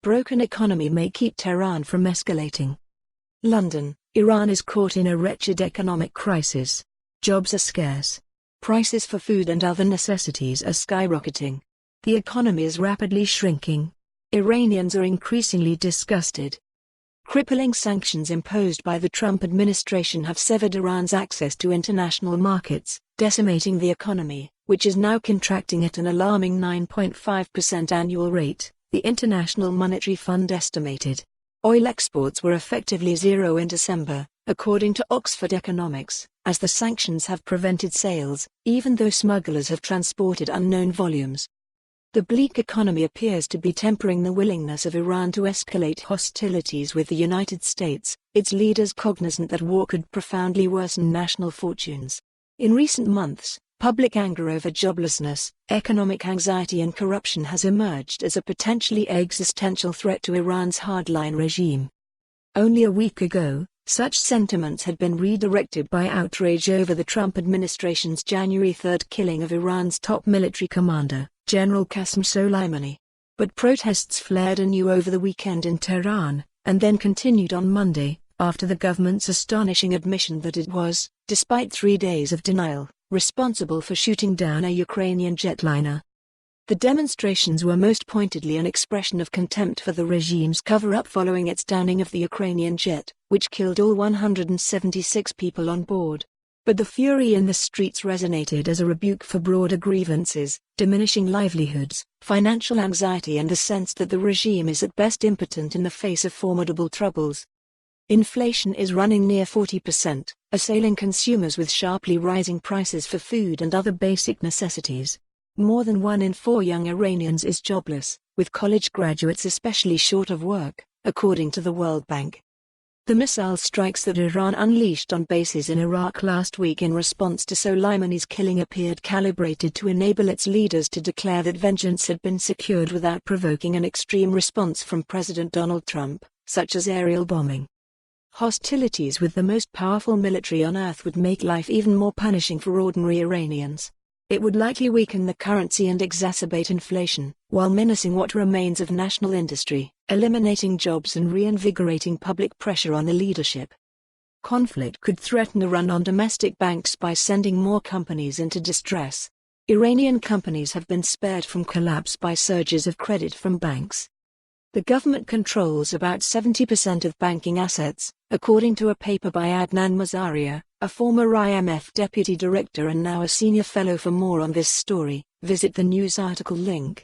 Broken economy may keep Tehran from escalating. London, Iran is caught in a wretched economic crisis. Jobs are scarce. Prices for food and other necessities are skyrocketing. The economy is rapidly shrinking. Iranians are increasingly disgusted. Crippling sanctions imposed by the Trump administration have severed Iran's access to international markets, decimating the economy, which is now contracting at an alarming 9.5% annual rate, the International Monetary Fund estimated. Oil exports were effectively zero in December, according to Oxford Economics, as the sanctions have prevented sales, even though smugglers have transported unknown volumes. The bleak economy appears to be tempering the willingness of Iran to escalate hostilities with the United States, its leaders cognizant that war could profoundly worsen national fortunes. In recent months, public anger over joblessness, economic anxiety and corruption has emerged as a potentially existential threat to Iran's hardline regime. Only a week ago, such sentiments had been redirected by outrage over the Trump administration's January 3 killing of Iran's top military commander, General Qasem Soleimani. But protests flared anew over the weekend in Tehran, and then continued on Monday, after the government's astonishing admission that it was, despite 3 days of denial, responsible for shooting down a Ukrainian jetliner. The demonstrations were most pointedly an expression of contempt for the regime's cover-up following its downing of the Ukrainian jet, which killed all 176 people on board. But the fury in the streets resonated as a rebuke for broader grievances, diminishing livelihoods, financial anxiety and the sense that the regime is at best impotent in the face of formidable troubles. Inflation is running near 40%, assailing consumers with sharply rising prices for food and other basic necessities. More than 1 in 4 young Iranians is jobless, with college graduates especially short of work, according to the World Bank. The missile strikes that Iran unleashed on bases in Iraq last week in response to Soleimani's killing appeared calibrated to enable its leaders to declare that vengeance had been secured without provoking an extreme response from President Donald Trump, such as aerial bombing. Hostilities with the most powerful military on earth would make life even more punishing for ordinary Iranians. It would likely weaken the currency and exacerbate inflation, while menacing what remains of national industry, eliminating jobs and reinvigorating public pressure on the leadership. Conflict could threaten a run on domestic banks by sending more companies into distress. Iranian companies have been spared from collapse by surges of credit from banks. The government controls about 70% of banking assets, according to a paper by Adnan Mazaria, a former IMF deputy director and now a senior fellow. For more on this story, visit the news article link.